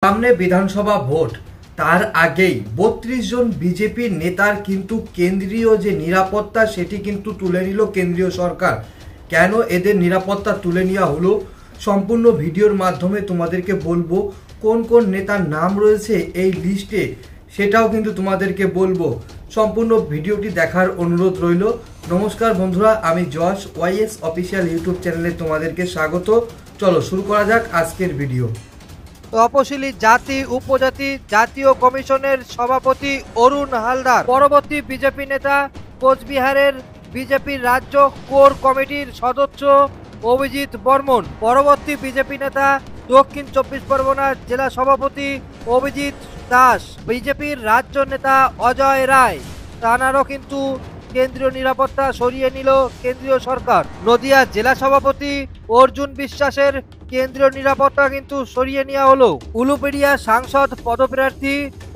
সামনে বিধানসভা ভোট, তার আগেই ৩২ জন বিজেপি নেতার কিন্তু কেন্দ্রীয় যে নিরাপত্তা সেটি কিন্তু তুলে নিল কেন্দ্রীয় সরকার। কেন এদের নিরাপত্তা তুলে নেওয়া হলো সম্পূর্ণ ভিডিওর মাধ্যমে তোমাদেরকে বলবো। কোন কোন নেতার নাম রয়েছে এই লিস্টে সেটাও কিন্তু তোমাদেরকে বলবো। সম্পূর্ণ ভিডিওটি দেখার অনুরোধ রইল। নমস্কার বন্ধুরা, আমি যশ ওয়াইএস অফিসিয়াল ইউটিউব চ্যানেলে তোমাদেরকে স্বাগত। চলো শুরু করা যাক আজকের ভিডিও। তপশিলি জাতি উপজাতি জাতীয় কমিশনের সভাপতি অরুণ হালদার, পরবর্তী বিজেপি নেতা কোচবিহারের বিজেপির রাজ্য কোর কমিটির সদস্য অভিজিৎ বর্মন, পরবর্তী বিজেপি নেতা দক্ষিণ ২৪ পরগনার জেলা সভাপতি অভিজিৎ দাস, বিজেপির রাজ্য নেতা অজয় রায়। তাঁরাও কিন্তু কেন্দ্রীয় নিরাপত্তা সরিয়ে নিল কেন্দ্রীয় সরকার। নদিয়া জেলা সভাপতি অর্জুন বিশ্বাসের কেন্দ্রীয় নিরাপত্তা কিন্তু সরিয়ে নেওয়া হলো। উলুবেড়িয়া সাংসদ পদপ্রার্থী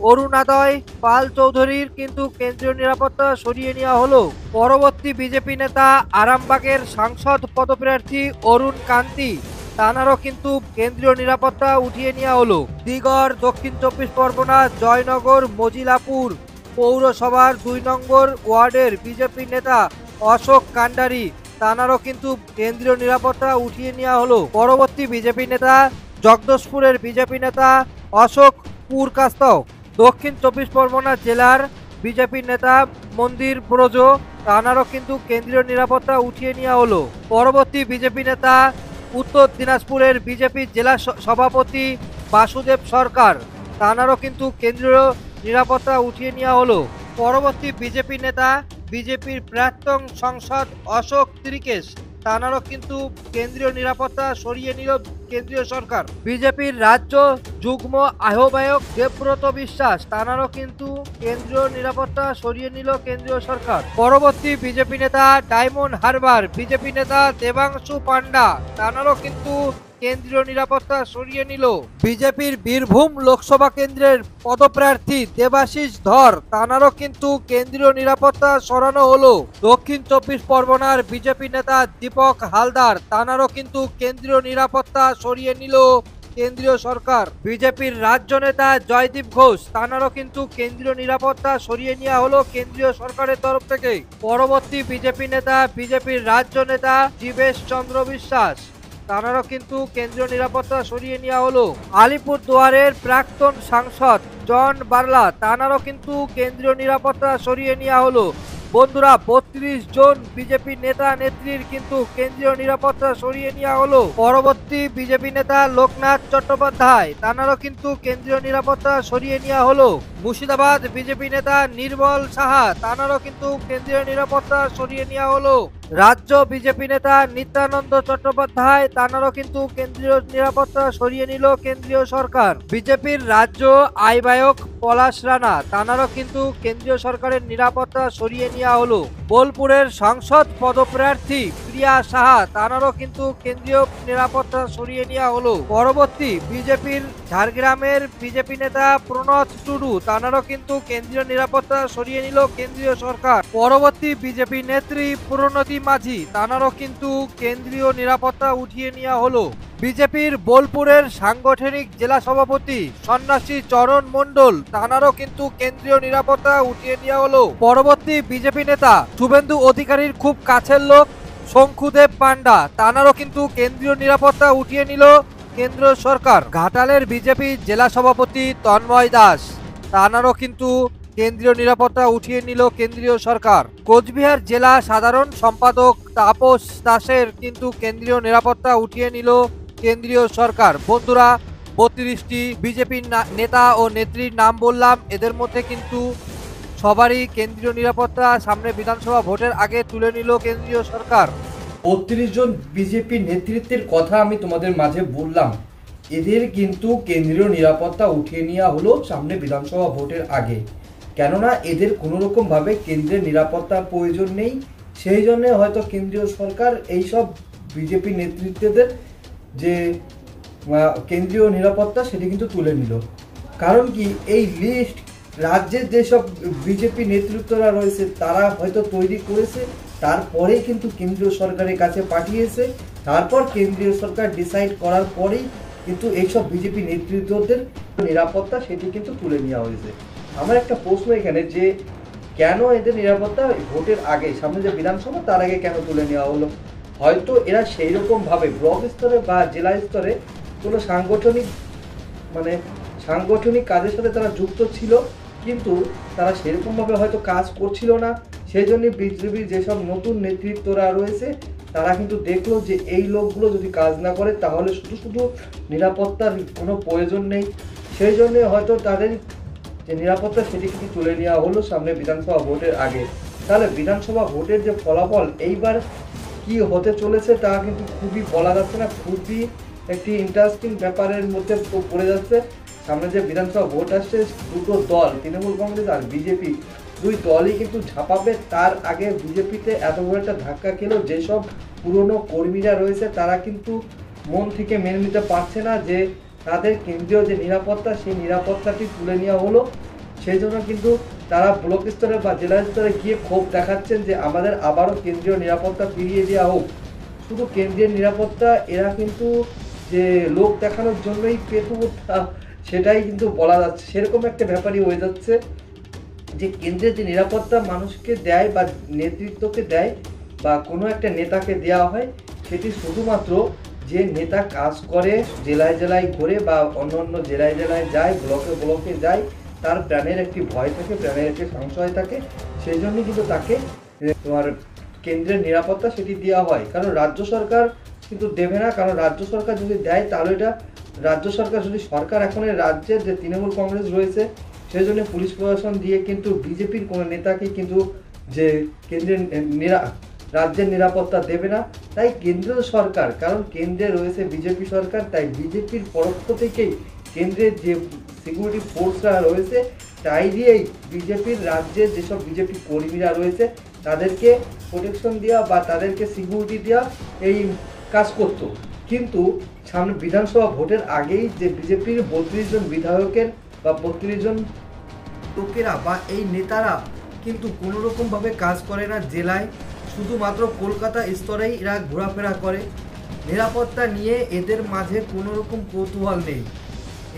অরুণোদয় পাল চৌধুরীর কিন্তু কেন্দ্রীয় নিরাপত্তা সরিয়ে নেওয়া হলো। পরবর্তী বিজেপি নেতা আরামবাগের সাংসদ পদপ্রার্থী অরুণ কান্তি, তাঁরাও কিন্তু কেন্দ্রীয় নিরাপত্তা উঠিয়ে নেওয়া হলো। দিগড় দক্ষিণ ২৪ পরগনা জয়নগর মজিলাপুর পৌরসভার ২ নম্বর ওয়ার্ডের বিজেপি নেতা অশোক কান্ডারি, তাঁরাও কিন্তু কেন্দ্রীয় নিরাপত্তা উঠিয়ে নেওয়া হলো। পরবর্তী বিজেপি নেতা জগদশপুরের বিজেপি নেতা অশোক পুরকাস্তও, দক্ষিণ ২৪ পরগনা জেলার বিজেপি নেতা মন্দির ব্রজ, তাঁরাও কিন্তু কেন্দ্রীয় নিরাপত্তা উঠিয়ে নেওয়া হলো। পরবর্তী বিজেপি নেতা উত্তর দিনাজপুরের বিজেপি জেলা সভাপতি বাসুদেব সরকার, তাঁরাও কিন্তু কেন্দ্রীয় নিরাপত্তা উঠিয়ে নেওয়া হলো। পরবর্তী বিজেপি নেতা বিজেপির প্রাক্তন সাংসদ অশোক ত্রিকেশ, তাঁরাও কিন্তু কেন্দ্রীয় নিরাপত্তা সরিয়ে নিল কেন্দ্রীয় সরকার। বিজেপির রাজ্য যুগ্ম আহ্বায়ক দেবব্রত বিশ্বাস, তাঁরাও কিন্তু কেন্দ্রীয় নিরাপত্তা সরিয়ে নিল কেন্দ্রীয় সরকার। পরবর্তী বিজেপি নেতা ডায়মন্ড হারবার বিজেপি নেতা দেবাংশু পান্ডা, তাঁরাও কিন্তু কেন্দ্রীয় নিরাপত্তা সরিয়ে নিল। বিজেপির বীরভূম লোকসভা কেন্দ্রের পদপ্রার্থী দেবাশিস ধর, তাঁরাও কিন্তু কেন্দ্রীয় নিরাপত্তা সরানো হলো। দক্ষিণ ২৪ পরগনার বিজেপি নেতা দীপক হালদার, তাঁরাও কিন্তু কেন্দ্রীয় নিরাপত্তা সরিয়ে নিল কেন্দ্রীয় সরকার। বিজেপির রাজ্য নেতা জয়দীপ ঘোষ, তাঁরাও কিন্তু কেন্দ্রীয় নিরাপত্তা সরিয়ে নেওয়া হলো কেন্দ্রীয় সরকারের তরফ থেকে। পরবর্তী বিজেপি নেতা বিজেপির রাজ্য নেতা জীবেশ চন্দ্র বিশ্বাস, তাঁরাও কিন্তু কেন্দ্রীয় নিরাপত্তা সরিয়ে নেওয়া হলো। আলিপুরদুয়ারের প্রাক্তন সাংসদ জন বার্লা, তাঁরাও কিন্তু কেন্দ্রীয় নিরাপত্তা সরিয়ে নেওয়া হলো। বন্ধুরা, ৩২ জন বিজেপি নেতা নেত্রীর কিন্তু কেন্দ্রীয় নিরাপত্তা সরিয়ে নেওয়া হলো। পরবর্তী বিজেপি নেতা লোকনাথ চট্টোপাধ্যায়, তাঁরাও কিন্তু কেন্দ্রীয় নিরাপত্তা সরিয়ে নেওয়া হলো। মুর্শিদাবাদ বিজেপি নেতা নির্মল সাহা, তাঁরাও কিন্তু কেন্দ্রীয় নিরাপত্তা সরিয়ে নেওয়া হলো। রাজ্য বিজেপি নেতা নিত্যানন্দ চট্টোপাধ্যায়, তাঁরাও কিন্তু কেন্দ্রীয় নিরাপত্তা সরিয়ে নিল কেন্দ্রীয় সরকার। বিজেপির রাজ্য আহ্বায়ক পলাশ রাণা, তাঁরাও কিন্তু কেন্দ্রীয় সরকারের নিরাপত্তা সরিয়ে নেওয়া হলো। বোলপুরের সাংসদ পদপ্রার্থী প্রিয়া সাহা, তাঁরাও কিন্তু কেন্দ্রীয় নিরাপত্তা সরিয়ে নেওয়া হলো। পরবর্তী বিজেপির ঝাড়গ্রামের বিজেপি নেতা প্রণত টুডু, তাঁরাও কিন্তু কেন্দ্রীয় নিরাপত্তা সরিয়ে নিল কেন্দ্রীয় সরকার। পরবর্তী বিজেপি নেত্রী প্রণতি মাঝি, তাঁরাও কিন্তু কেন্দ্রীয় নিরাপত্তা উঠিয়ে নেওয়া হলো। বিজেপির বোলপুরের সাংগঠনিক জেলা সভাপতি সন্ন্যাসী চরণ মণ্ডল, তাঁরাও কিন্তু কেন্দ্রীয় নিরাপত্তা উঠিয়ে নেওয়া হলো। পরবর্তী বিজেপি নেতা শুভেন্দু অধিকারীর খুব কাছের লোক শঙ্কুদেব পান্ডা, তাঁরাও কিন্তু কেন্দ্রীয় নিরাপত্তা উঠিয়ে নিল কেন্দ্রীয় সরকার। ঘাটালের বিজেপি জেলা সভাপতি তন্ময় দাস, তাঁরাও কিন্তু কেন্দ্রীয় নিরাপত্তা উঠিয়ে নিল কেন্দ্রীয় সরকার। কোচবিহার জেলা সাধারণ সম্পাদক তাপস দাসের কিন্তু কেন্দ্রীয় নিরাপত্তা উঠিয়ে নিল কেন্দ্রীয় সরকার। বন্ধুরা, ৩২টি বিজেপি নেতা ও নেত্রীর নাম বললাম, এদের মধ্যে কিন্তু সবারই কেন্দ্রীয় নিরাপত্তা সামনে বিধানসভা ভোটের আগে তুলে নিল কেন্দ্রীয় সরকার। ৩২ জন বিজেপি নেতৃত্বের কথা আমি তোমাদের মাঝে বললাম, এদের কিন্তু কেন্দ্রীয় নিরাপত্তা উঠিয়ে নেওয়া হলো সামনে বিধানসভা ভোটের আগে। কেননা এদের কোনো রকম ভাবে কেন্দ্রের নিরাপত্তার প্রয়োজন নেই, সেই জন্য হয়তো কেন্দ্রীয় সরকার এইসব বিজেপি নেতৃত্বদের যে কেন্দ্রীয় নিরাপত্তা সেটি কিন্তু তুলে নিল। কারণ কি, এই লিস্ট রাজ্যের যেসব বিজেপি নেতৃত্বরা রয়েছে তারা হয়তো তৈরি করেছে, তারপরেই কিন্তু কেন্দ্রীয় সরকারের কাছে পাঠিয়েছে, তারপর কেন্দ্রীয় সরকার ডিসাইড করার পরেই কিন্তু এইসব বিজেপি নেতৃত্বদের নিরাপত্তা সেটি কিন্তু তুলে নেওয়া হয়েছে। আমার একটা প্রশ্ন এখানে যে কেন এদের নিরাপত্তা ভোটের আগে, সামনে যে বিধানসভা তার আগে কেন তুলে নেওয়া হলো? হয়তো এরা সেই রকম ভাবে ব্লক স্তরে বা জেলা স্তরে কোনো সাংগঠনিক কাজের সাথে তারা যুক্ত ছিল, কিন্তু তারা সেরকমভাবে হয়তো কাজ করছিল না। সেই জন্য বিজেপির যেসব নতুন নেতৃত্বরা রয়েছে তারা কিন্তু দেখলো যে এই লোকগুলো যদি কাজ না করে তাহলে শুধু নিরাপত্তার কোনো প্রয়োজন নেই। সেই জন্য হয়তো তাদের যে নিরাপত্তা সেটি কিন্তু তুলে নেওয়া হলো সামনে বিধানসভা ভোটের আগে। তাহলে বিধানসভা ভোটের যে ফলাফল এইবার কি হতে চলেছে তা কিন্তু খুবই বলা যাচ্ছে না, খুবই একটি ইন্টারেস্টিং ব্যাপারের মধ্যে পড়ে যাচ্ছে। সামনে যে বিধানসভা ভোট আসছে, দুটো দল তৃণমূল কংগ্রেস আর বিজেপি দুই দলই কিন্তু ঝাঁপাবে। তার আগে বিজেপিতে এত বড় একটা ধাক্কা খেলো, যেসব পুরনো কর্মীরা রয়েছে তারা কিন্তু মন থেকে মেনে নিতে পারছে না যে তাদের কেন্দ্রীয় যে নিরাপত্তা সেই নিরাপত্তাটি তুলে নেওয়া হলো। সেই জন্য কিন্তু তারা ব্লক স্তরে বা জেলা স্তরে গিয়ে ক্ষোভ দেখাচ্ছেন যে আমাদের আবারও কেন্দ্রীয় নিরাপত্তা ফিরিয়ে দেওয়া হোক। শুধু কেন্দ্রীয় নিরাপত্তা এরা কিন্তু যে লোক দেখানোর জন্যই পেতু সেটাই কিন্তু বলা যাচ্ছে, সেরকম একটা ব্যাপারই হয়ে যাচ্ছে যে কেন্দ্রের যে নিরাপত্তা মানুষকে দেয় বা নেতৃত্বকে দেয় বা কোনো একটা নেতাকে দেওয়া হয়, সেটি শুধুমাত্র যে নেতা কাজ করে জেলায় জেলায় ঘুরে বা অন্য অন্য জেলায় জেলায় যায়, ব্লকে ব্লকে যায়, তার প্রাণের একটি ভয় থাকে, প্রাণের একটি সংশয় থাকে। সেই জন্যই কিন্তু তাকে তোমার কেন্দ্রের নিরাপত্তা সেটি দেওয়া হয়। কারণ রাজ্য সরকার কিন্তু দেবে না, কারণ রাজ্য সরকার যদি দেয় তাহলে এটা রাজ্য সরকার যদি সরকার এখন রাজ্যের যে তৃণমূল কংগ্রেস রয়েছে সেই জন্য পুলিশ প্রশাসন দিয়ে কিন্তু বিজেপির কোনো নেতাকে কিন্তু যে কেন্দ্রের রাজ্যের নিরাপত্তা দেবে না। তাই কেন্দ্রীয় সরকার, কারণ কেন্দ্রে রয়েছে বিজেপি সরকার, তাই বিজেপির পক্ষ থেকেই কেন্দ্রের যে সিকিউরিটি ফোর্সরা রয়েছে তাই দিয়েই বিজেপির রাজ্যের যেসব বিজেপি কর্মীরা রয়েছে তাদেরকে প্রোটেকশন দেওয়া বা তাদেরকে সিকিউরিটি দেওয়া এই কাজ করত। কিন্তু সামনে বিধানসভা ভোটের আগেই যে বিজেপির 32 জন বিধায়কের বা 32 জন লোকেরা বা এই নেতারা কিন্তু কোনো রকমভাবে কাজ করে না জেলায়, শুধুমাত্র কলকাতা স্তরেই এরা ঘোরাফেরা করে। নিরাপত্তা নিয়ে এদের মাঝে কোনো রকম কৌতূহল নেই।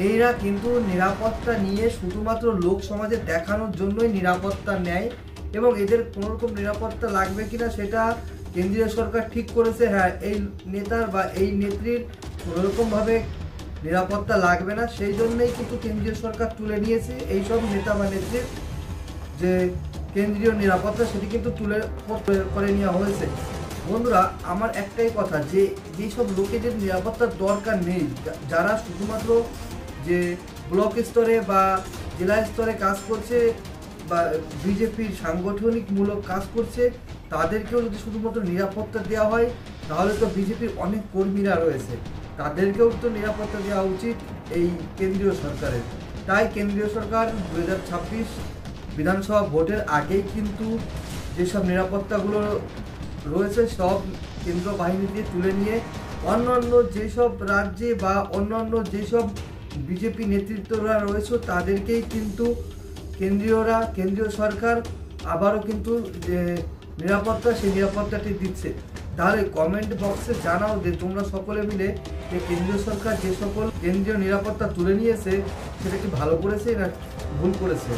এরা কিন্তু নিরাপত্তা নিয়ে শুধুমাত্র লোক সমাজে দেখানোর জন্যই নিরাপত্তা নেয়, এবং এদের কোনো রকম নিরাপত্তা লাগবে কিনা সেটা কেন্দ্রীয় সরকার ঠিক করেছে। হ্যাঁ, এই নেতার বা এই নেত্রীর কোনোরকমভাবে নিরাপত্তা লাগবে না, সেই জন্যই কিন্তু কেন্দ্রীয় সরকার তুলে নিয়েছে এইসব নেতা বা নেত্রীর যে কেন্দ্রীয় নিরাপত্তা সেটি কিন্তু তুলে করে নেওয়া হয়েছে। বন্ধুরা, আমার একটাই কথা যে যেসব লোকেদের নিরাপত্তার দরকার নেই, যারা শুধুমাত্র যে ব্লক স্তরে বা জেলা স্তরে কাজ করছে বা বিজেপির সাংগঠনিকমূলক কাজ করছে, তাদেরকেও যদি শুধুমাত্র নিরাপত্তা দেওয়া হয় তাহলে তো বিজেপির অনেক কর্মীরা রয়েছে, তাদেরকেও তো নিরাপত্তা দেওয়া উচিত এই কেন্দ্রীয় সরকারের। তাই কেন্দ্রীয় সরকার 2026 বিধানসভা ভোটের আগেই কিন্তু যেসব নিরাপত্তাগুলো রয়েছে সব কেন্দ্র বাহিনী দিয়ে তুলে নিয়ে অন্যান্য যেসব রাজ্যে বা অন্যান্য যেসব বিজেপি নেতৃত্বরা রয়েছে তাদেরকেই কিন্তু কেন্দ্রীয় সরকার আবারও কিন্তু যে নিরাপত্তা সেই নিরাপত্তাটি দিচ্ছে। তাহলে কমেন্ট বক্সে জানাও যে তোমরা সকলে মিলে যে কেন্দ্রীয় সরকার যে সকল কেন্দ্রীয় নিরাপত্তা তুলে নিয়েছে সেটা কি ভালো করেছে না ভুল করেছে।